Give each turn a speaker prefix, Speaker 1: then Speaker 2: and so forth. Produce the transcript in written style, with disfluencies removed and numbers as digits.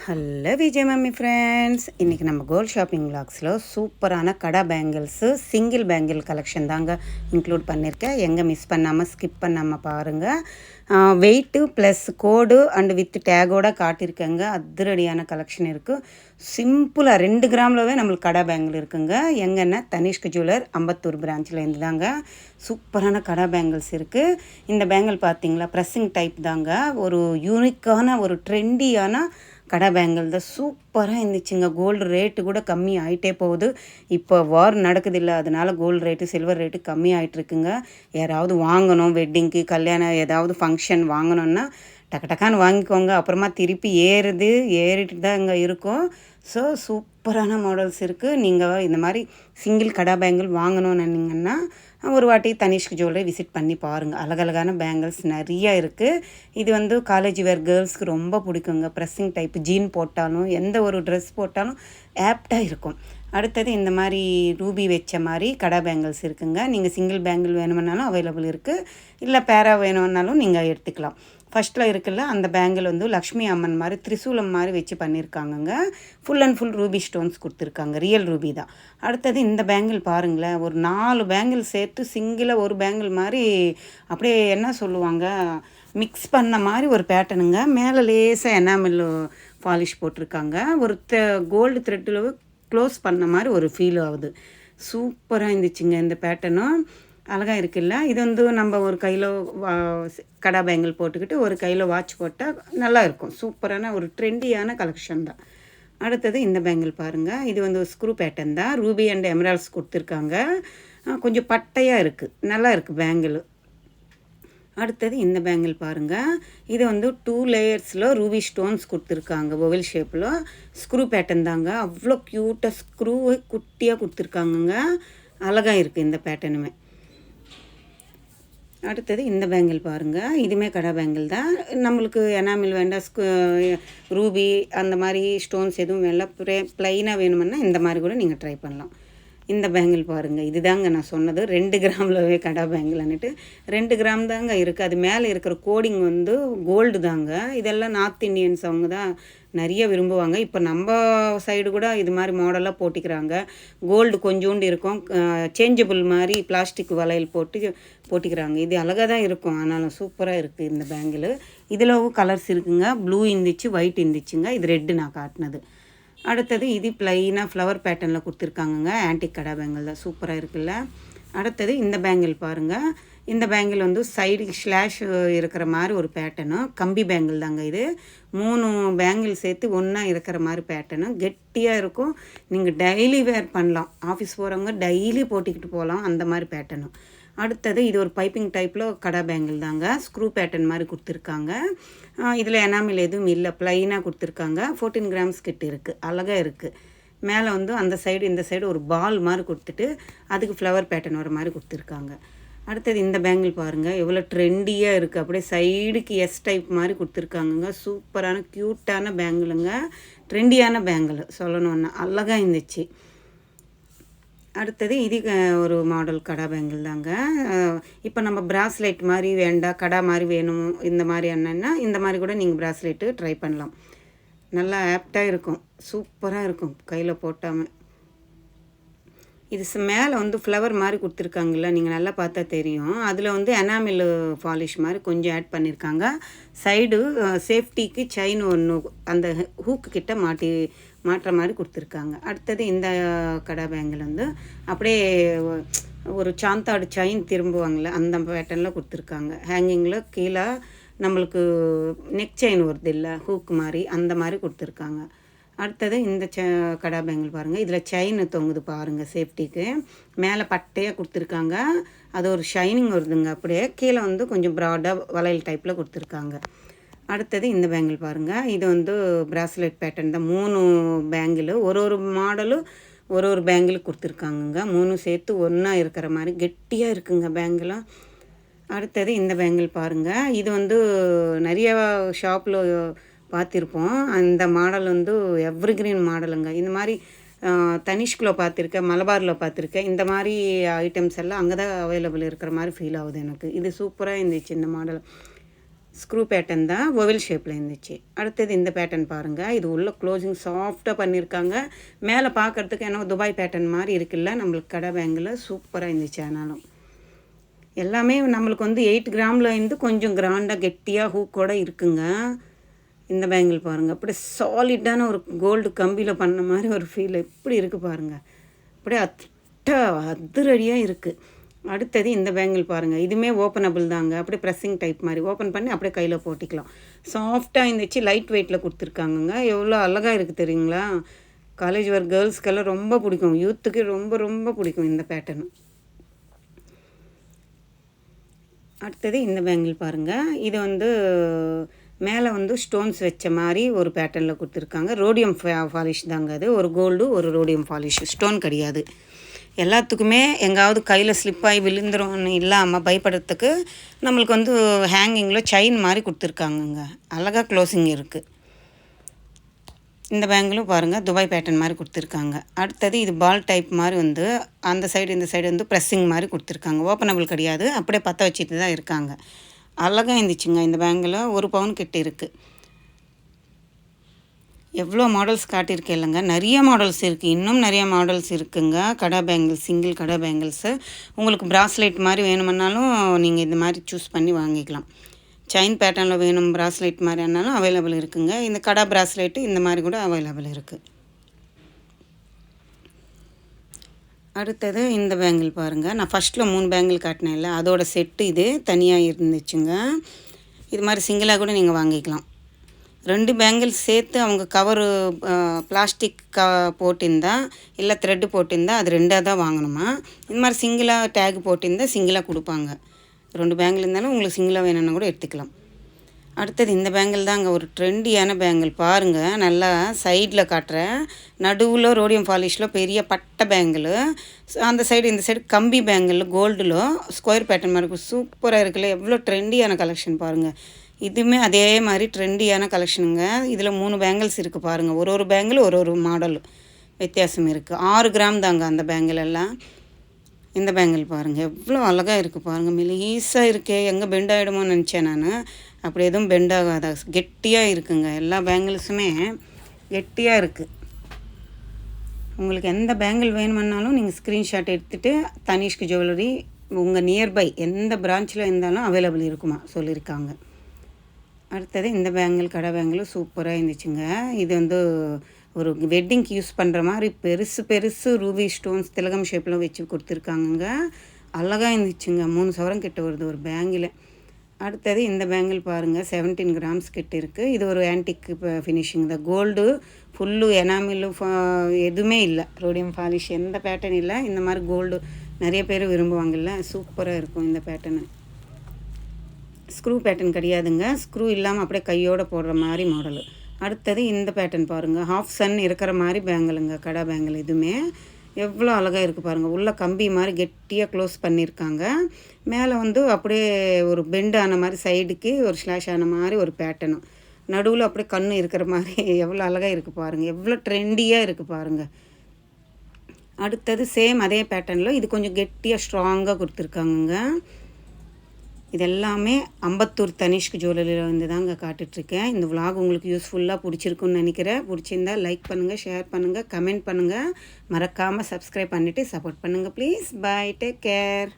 Speaker 1: Hello Vijay mummy friends, இன்றைக்கி நம்ம gold shopping விளாக்ஸில் சூப்பரான கடா பேங்கிள்ஸு சிங்கிள் பேங்கிள் கலெக்ஷன் தாங்க இன்க்ளூட் பண்ணியிருக்கேன். எங்கே மிஸ் பண்ணாமல் ஸ்கிப் பண்ணாமல் பாருங்கள். Weight plus code and with tag code காட்டியிருக்கேங்க. அதிரடியான கலெக்ஷன் இருக்குது. சிம்பிளாக 2 கிராம்லவே நம்மளுக்கு கடா பேங்கிள் இருக்குங்க. எங்கன்னா தனிஷ்க் ஜுவல்லர் அம்பத்தூர் பிரான்ச்சில் இருந்து தாங்க சூப்பரான கடா பேங்கிள்ஸ் இருக்குது. இந்த பேங்கிள் பார்த்தீங்களா, ப்ரெஸ்ஸிங் டைப் தாங்க. ஒரு யூனிக்கான ஒரு ட்ரெண்டியான கடை பேங்கிள் தான். சூப்பராக இருந்துச்சுங்க. கோல்டு ரேட்டு கூட கம்மி ஆகிட்டே போகுது. இப்போ வார் நடக்குதில்ல, அதனால கோல்டு ரேட்டு சில்வர் ரேட்டு கம்மி ஆகிட்டுருக்குங்க. யாராவது வாங்கணும், வெட்டிங்க்கு கல்யாணம் ஏதாவது ஃபங்க்ஷன் வாங்கணுன்னா டக்கு டக்கான்னு வாங்கிக்கோங்க. அப்புறமா திருப்பி ஏறிட்டு தான் இங்கே இருக்கும். ஸோ சூப்பரான மாடல்ஸ் இருக்குது. நீங்கள் இந்த மாதிரி சிங்கிள் கடா பேங்கிள் வாங்கணும்னு நினீங்கன்னா ஒரு வாட்டி தனிஷ்க் ஜுவல்லரி விசிட் பண்ணி பாருங்கள். அழகழகான பேங்கிள்ஸ் நிறையா இருக்குது. இது காலேஜ் வேர் கேர்ள்ஸ்க்கு ரொம்ப பிடிக்குங்க. ப்ரெஸ்ஸிங் டைப் ஜீன் போட்டாலும் எந்த ஒரு ட்ரெஸ் போட்டாலும் ஆப்டாக இருக்கும். அடுத்தது இந்த மாதிரி ரூபி வச்ச மாதிரி கடா பேங்கிள்ஸ் இருக்குங்க. நீங்கள் சிங்கிள் பேங்கிள் வேணும்னாலும் அவைலபிள் இருக்குது, இல்லை பேரா வேணும்னாலும் நீங்கள் எடுத்துக்கலாம். ஃபஸ்ட்டில் இருக்குல்ல அந்த பேங்கிள் லக்ஷ்மி அம்மன் மாதிரி திரிசூலம் மாதிரி வச்சு பண்ணியிருக்காங்கங்க. Full and full ruby stones கொடுத்துருக்காங்க. ரியல் ரூபி தான். அடுத்தது இந்த பேங்கிள் பாருங்களேன், ஒரு 4 பேங்கிள் சேர்த்து சிங்கிளாக ஒரு பேங்கிள் மாதிரி அப்படியே என்ன சொல்லுவாங்க, மிக்ஸ் பண்ண மாதிரி ஒரு பேட்டர்னுங்க. மேலே லேசாக எனாமல் பாலிஷ் போட்டிருக்காங்க. ஒரு கோல்டு த்ரெட்டில் க்ளோஸ் பண்ண மாதிரி ஒரு ஃபீல் ஆகுது. சூப்பராக இருந்துச்சுங்க இந்த பேட்டர்னும். அழகாக இருக்குல்ல. இது நம்ம ஒரு கையில் கடா பேங்கிள் போட்டுக்கிட்டு ஒரு கையில் வாட்ச் போட்டால் நல்லா இருக்கும். சூப்பரான ஒரு ட்ரெண்டியான கலெக்ஷன் தான். அடுத்தது இந்த பேங்கிள் பாருங்கள். இது ஸ்க்ரூ பேட்டர்ன் தான். ரூபி அண்ட் எமரால்ட்ஸ் கொடுத்துருக்காங்க. கொஞ்சம் பட்டையாக இருக்குது, நல்லா இருக்குது பேங்கிள். அடுத்தது இந்த பேங்கிள் பாருங்கள். இது 2 லேயர்ஸில் ரூபி ஸ்டோன்ஸ் கொடுத்துருக்காங்க. ஓவல் ஷேப்பில் ஸ்க்ரூ பேட்டர்ன் தாங்க. அவ்வளோ க்யூட்டாக ஸ்க்ரூவை குட்டியாக கொடுத்துருக்காங்கங்க. அழகாக இருக்குது இந்த பேட்டர்னுமே. அடுத்தது இந்த பேங்கிள் பாருங்கள். இதுவுமே கடா பேங்கிள் தான். நம்மளுக்கு எனாமில் வேண்டாம், ரூபி அந்த மாதிரி ஸ்டோன்ஸ் எதுவும் வேண்டாம், ப்ளைனாக வேணுமுன்னா இந்த மாதிரி கூட நீங்கள் ட்ரை பண்ணலாம். இந்த பேங்கிள் பாருங்கள். இது தாங்க நான் சொன்னது 2 கிராம்லவே கடா பேங்கிள்னுட்டு. 2 கிராம் தாங்க இருக்குது. அது மேலே இருக்கிற கோடிங் கோல்டு தாங்க. இதெல்லாம் நார்த் இண்டியன்ஸ் அவங்க தான் நிறைய விரும்புவாங்க. இப்போ நம்ம சைடு கூட இது மாதிரி மாடலாக போட்டிக்கிறாங்க. கோல்டு கொஞ்சோண்டு இருக்கும், சேஞ்சபிள் மாதிரி பிளாஸ்டிக் வளையல் போட்டிக்கிறாங்க. இது அழகாக தான் இருக்கும். ஆனாலும் சூப்பராக இருக்குது இந்த பேங்கிள். இதில் கலர்ஸ் இருக்குங்க. ப்ளூ இருந்துச்சு, ஒயிட் இருந்துச்சுங்க. இது ரெட்டு நான் காட்டினது. அடுத்தது இது ப்ளைனாக ஃப்ளவர் பேட்டர்னில் கொடுத்துருக்காங்கங்க. ஆன்டிக் கடா பேங்கிள் தான். சூப்பராக இருக்குல்ல. அடுத்தது இந்த பேங்கிள் பாருங்கள். இந்த பேங்கிள் சைடு ஸ்லாஷ் இருக்கிற மாதிரி ஒரு பேட்டர்னு. கம்பி பேங்கிள் தாங்க இது. 3 பேங்கிள் சேர்த்து ஒன்றா இருக்கிற மாதிரி பேட்டர்னு. கெட்டியாக இருக்கும். நீங்கள் டெய்லி வேர் பண்ணலாம். ஆஃபீஸ் போகிறவங்க டெய்லி போட்டிக்கிட்டு போகலாம், அந்த மாதிரி பேட்டர்னு. அடுத்தது இது ஒரு பைப்பிங் டைப்பில் கடா பேங்கிள் தாங்க. ஸ்க்ரூ பேட்டர்ன் மாதிரி கொடுத்துருக்காங்க. இதில் எனாமில் எதுவும் இல்லை, ப்ளைனாக கொடுத்துருக்காங்க. 14 கிராம்ஸ் கிட்ட இருக்குது. அழகாக இருக்குது. மேலே அந்த சைடு இந்த சைடு ஒரு பால் மாதிரி கொடுத்துட்டு அதுக்கு ஃப்ளவர் பேட்டர்ன் வர மாதிரி கொடுத்துருக்காங்க. அடுத்தது இந்த பேங்கிள் பாருங்கள், எவ்வளோ ட்ரெண்டியாக இருக்குது. அப்படியே சைடுக்கு எஸ் டைப் மாதிரி கொடுத்துருக்காங்கங்க. சூப்பரான க்யூட்டான பேங்கிளுங்க. ட்ரெண்டியான பேங்கிள் சொல்லணுன்னா அழகாக இருந்துச்சு. அடுத்தது இது ஒரு மாடல் கடா பேங்கிள் தாங்க. இப்போ நம்ம பிராஸ்லெட் மாதிரி வேண்டாம், கடா மாதிரி வேணும், இந்த மாதிரி என்னென்னா இந்த மாதிரி கூட நீங்கள் பிராஸ்லெட்டு ட்ரை பண்ணலாம். நல்லா ஆப்டாக இருக்கும். சூப்பராக இருக்கும் கையில் போட்டாமல். இது மேலே ஃப்ளவர் மாதிரி கொடுத்துருக்காங்கல்ல, நீங்கள் நல்லா பார்த்தா தெரியும். அதில் எனாமில் பாலிஷ் மாதிரி கொஞ்சம் ஆட் பண்ணியிருக்காங்க. சைடு சேஃப்டிக்கு செயின் ஒன்று அந்த ஹூக்கு கிட்ட மாட்டுற மாதிரி கொடுத்துருக்காங்க. அடுத்தது இந்த கடா பேங்கிள் அப்படியே ஒரு சாந்தாடு செயின் திரும்புவாங்கள்ல, அந்த பேட்டர்னில் கொடுத்துருக்காங்க. ஹேங்கிங்கில் கீழே நம்மளுக்கு நெக் செயின் வருது இல்லை, ஹூக்கு மாதிரி, அந்த மாதிரி கொடுத்துருக்காங்க. அடுத்தது இந்த கடா பேங்கிள் பாருங்கள். இதில் செயின் தொங்குது பாருங்கள் சேஃப்டிக்கு. மேலே பட்டையாக கொடுத்துருக்காங்க. அது ஒரு ஷைனிங் வருதுங்க. அப்படியே கீழே கொஞ்சம் ப்ராடாக வளையல் டைப்பில் கொடுத்துருக்காங்க. அடுத்தது இந்த பேங்கிள் பாருங்கள். இது பிராஸ்லெட் பேட்டர்ன் தான். 3 பேங்கிள், ஒரு மாடலும் ஒரு பேங்கிள் கொடுத்துருக்காங்கங்க. 3 சேர்த்து ஒன்றா இருக்கிற மாதிரி கெட்டியாக இருக்குங்க பேங்கிளும். அடுத்தது இந்த பேங்கிள் பாருங்கள். இது நிறைய ஷாப்பில் பார்த்துருப்போம். அந்த மாடல் எவ்ரிக்ரீன் மாடலுங்க. இந்த மாதிரி தனிஷ்கில் பார்த்துருக்கேன், மலபாரில் பார்த்துருக்கேன். இந்த மாதிரி ஐட்டம்ஸ் எல்லாம் அங்கே தான் அவைலபிள் இருக்கிற மாதிரி ஃபீல் ஆகுது எனக்கு. இது சூப்பராக இருந்துச்சு இந்த மாடல். ஸ்க்ரூ பேட்டர்ன் தான், ஓவல் ஷேப்பில் இருந்துச்சு. அடுத்தது இந்த பேட்டர்ன் பாருங்கள். இது உள்ள க்ளோசிங் சாஃப்டாக பண்ணியிருக்காங்க. மேலே பார்க்குறதுக்கு என்ன துபாய் பேட்டர்ன் மாதிரி இருக்குல்ல, நம்மளுக்கு கடை பேங்கில் சூப்பராக இருந்துச்சு. ஆனாலும் எல்லாமே நம்மளுக்கு வந்து 8 கிராமில் இருந்து கொஞ்சம் கிராண்டாக கெட்டியாக ஹூக்கோடு இருக்குங்க. இந்த பேங்கிள் பாருங்கள், அப்படியே சாலிட்டான ஒரு கோல்டு கம்பியில் பண்ண மாதிரி ஒரு ஃபீல் எப்படி இருக்குது பாருங்கள். அப்படியே அதிரடியாக இருக்குது. அடுத்தது இந்த பேங்கிள் பாருங்கள். இதுவுமே ஓப்பனபிள் தாங்க. அப்படியே ப்ரெஸ்ஸிங் டைப் மாதிரி ஓப்பன் பண்ணி அப்படியே கையில் போட்டிக்கலாம். சாஃப்டாக இருந்துச்சு, லைட் வெயிட்டில் கொடுத்துருக்காங்கங்க. எவ்வளோ அழகாக இருக்குது தெரியுங்களா. காலேஜ் வர கேர்ள்ஸ்க்கெல்லாம் ரொம்ப பிடிக்கும், யூத்துக்கு ரொம்ப ரொம்ப பிடிக்கும் இந்த பேட்டர்னு. அடுத்தது இந்த பேங்கிள் பாருங்கள். இது வந்து மேலே வந்து ஸ்டோன்ஸ் வச்ச மாதிரி ஒரு பேட்டர்னில் கொடுத்துருக்காங்க. ரோடியம் பாலிஷ் தாங்க அது. ஒரு கோல்டு ஒரு ரோடியம் பாலிஷ், ஸ்டோன் கிடையாது. எல்லாத்துக்குமே எங்காவது கையில் ஸ்லிப்பாகி விழுந்துரும்னு இல்லாமல் பயப்படுறதுக்கு நம்மளுக்கு வந்து ஹேங்கிங்கில் செயின் மாதிரி கொடுத்துருக்காங்கங்க. அழகாக க்ளோசிங் இருக்குது. இந்த பேங்கிலும் பாருங்கள், துபாய் பேட்டர்ன் மாதிரி கொடுத்துருக்காங்க. அடுத்தது இது பால் டைப் மாதிரி வந்து அந்த சைடு இந்த சைடு வந்து ப்ரெஸ்ஸிங் மாதிரி கொடுத்துருக்காங்க. ஓப்பனபிள் கிடையாது, அப்படியே பற்ற வச்சுட்டு தான் இருக்காங்க. அழகாக இருந்துச்சுங்க. இந்த பேங்கில் 1 பவுன் கிட்ட இருக்குது. எவ்வளோ மாடல்ஸ் காட்டியிருக்கேன் இல்லைங்க, நிறைய மாடல்ஸ் இருக்குது. இன்னும் நிறைய மாடல்ஸ் இருக்குங்க. கடா பேங்கிள்ஸ், சிங்கிள் கடா பேங்கிள்ஸு. உங்களுக்கு ப்ராஸ்லெட் மாதிரி வேணுமென்னாலும் நீங்கள் இந்த மாதிரி சூஸ் பண்ணி வாங்கிக்கலாம். செயின் பேட்டர்னில் வேணும் ப்ராஸ்லெட் மாதிரி ஆனாலும் அவைலபிள் இருக்குங்க. இந்த கடா ப்ராஸ்லெட்டு இந்த மாதிரி கூட அவைலபிள் இருக்குது. அடுத்தது இந்த பேங்கிள் பாருங்கள். நான் ஃபஸ்ட்டில் 3 பேங்கிள் காட்டினேன் இல்லை, அதோட செட்டு இது தனியாக இருந்துச்சுங்க. இது மாதிரி சிங்கிளாக கூட நீங்கள் வாங்கிக்கலாம். 2 பேங்கிள் சேர்த்து அவங்க கவரு பிளாஸ்டிக் போட்டிருந்தா இல்லை த்ரெட்டு போட்டிருந்தா அது 2ஆக தான் வாங்கணுமா. இது மாதிரி சிங்கிளாக டேக் போட்டிருந்தால் சிங்கிளாக கொடுப்பாங்க. 2 பேங்கிள் இருந்தாலும் உங்களுக்கு சிங்கிளாக வேணும்னா கூட எடுத்துக்கலாம். அடுத்தது இந்த பேங்கிள் தாங்க, ஒரு ட்ரெண்டியான பேங்கிள் பாருங்கள். நல்லா சைடில் காட்டுறேன். நடுவில் ரோடியம் பாலிஷில் பெரிய பட்டை பேங்கிள், அந்த சைடு இந்த சைடு கம்பி பேங்கிள் கோல்டில் ஸ்கொயர் பேட்டர்ன் மாதிரி இருக்கும். சூப்பராக இருக்குல்ல, எவ்வளோ ட்ரெண்டியான கலெக்ஷன் பாருங்கள். இதுவுமே அதே மாதிரி ட்ரெண்டியான கலெக்ஷனுங்க. இதில் 3 பேங்கிள்ஸ் இருக்குது பாருங்கள். ஒரு பேங்கிள் ஒரு மாடல் வித்தியாசம் இருக்குது. 6 கிராம் தாங்க அந்த பேங்கிள் எல்லாம். இந்த பேங்கிள் பாருங்கள், எவ்வளோ அழகாக இருக்குது பாருங்கள். மெலீஸாக இருக்கே, எங்கே பெண்ட் ஆகிடுமோன்னு நினச்சேன் நான். அப்படி எதுவும் பெண்ட் ஆகாத, கெட்டியாக இருக்குங்க. எல்லா பேங்கிள்ஸுமே கெட்டியாக இருக்குது. உங்களுக்கு எந்த பேங்கிள் வேணுமென்னாலும் நீங்கள் ஸ்க்ரீன்ஷாட் எடுத்துகிட்டு தனிஷ்க் ஜுவல்லரி உங்கள் நியர்பை எந்த பிரான்ச்சில் இருந்தாலும் அவைலபிள் இருக்குமா சொல்லியிருக்காங்க. அடுத்தது இந்த பேங்கிள் கடை பேங்கிளும் சூப்பராக இருந்துச்சுங்க. இது வந்து ஒரு வெட்டிங்க்கு யூஸ் பண்ணுற மாதிரி பெருசு ரூபி ஸ்டோன்ஸ் திலகம் ஷேப்பில் வச்சு கொடுத்துருக்காங்கங்க. அழகாக இருந்துச்சுங்க. 3 சவரம் கிட்ட வருது ஒரு பேங்கில். அடுத்தது இந்த பேங்கிள் பாருங்கள், 17 கிராம்ஸ் கிட்ட இருக்குது. இது ஒரு ஆன்டிக் ஃபினிஷிங் தான். கோல்டு ஃபுல்லு எனாமில் எதுவுமே இல்லை, ரோடியம் பாலிஷ் எந்த பேட்டர்ன் இல்லை. இந்த மாதிரி கோல்டு நிறைய பேர் விரும்புவாங்கள்ல, சூப்பராக இருக்கும் இந்த பேட்டர்னு. ஸ்க்ரூ பேட்டர்ன் கிடையாதுங்க, ஸ்க்ரூ இல்லாமல் அப்படியே கையோடு போடுற மாதிரி மாடலு. அடுத்தது இந்த பேட்டர்ன் பாருங்கள், ஹாஃப் சன் இருக்கிற மாதிரி பேங்கிளுங்க, கடா பேங்கிள். இதுவுமே எவ்வளோ அழகாக இருக்குது பாருங்கள். உள்ள கம்பி மாதிரி கெட்டியாக க்ளோஸ் பண்ணியிருக்காங்க. மேலே வந்து அப்படியே ஒரு பெண்ட் ஆன மாதிரி சைடுக்கு ஒரு ஸ்லாஷ் ஆன மாதிரி ஒரு பேட்டர்னும், நடுவில் அப்படியே கண் இருக்கிற மாதிரி எவ்வளோ அழகாக இருக்குது பாருங்கள். எவ்வளோ ட்ரெண்டியாக இருக்குது பாருங்கள். அடுத்தது சேம் அதே பேட்டர்னில் இது கொஞ்சம் கெட்டியாக ஸ்ட்ராங்காக கொடுத்துருக்காங்கங்க. இதெல்லாமே அம்பத்தூர் தனிஷ்க் ஜுவல்லரியில் வந்து தாங்க காட்டுட்ருக்கேன். இந்த விலாக் உங்களுக்கு யூஸ்ஃபுல்லாக பிடிச்சிருக்குன்னு நினைக்கிறேன். பிடிச்சிருந்தால் லைக் பண்ணுங்கள், ஷேர் பண்ணுங்கள், கமெண்ட் பண்ணுங்கள். மறக்காமல் சப்ஸ்கிரைப் பண்ணிவிட்டு சப்போர்ட் பண்ணுங்கள் ப்ளீஸ். By, take care.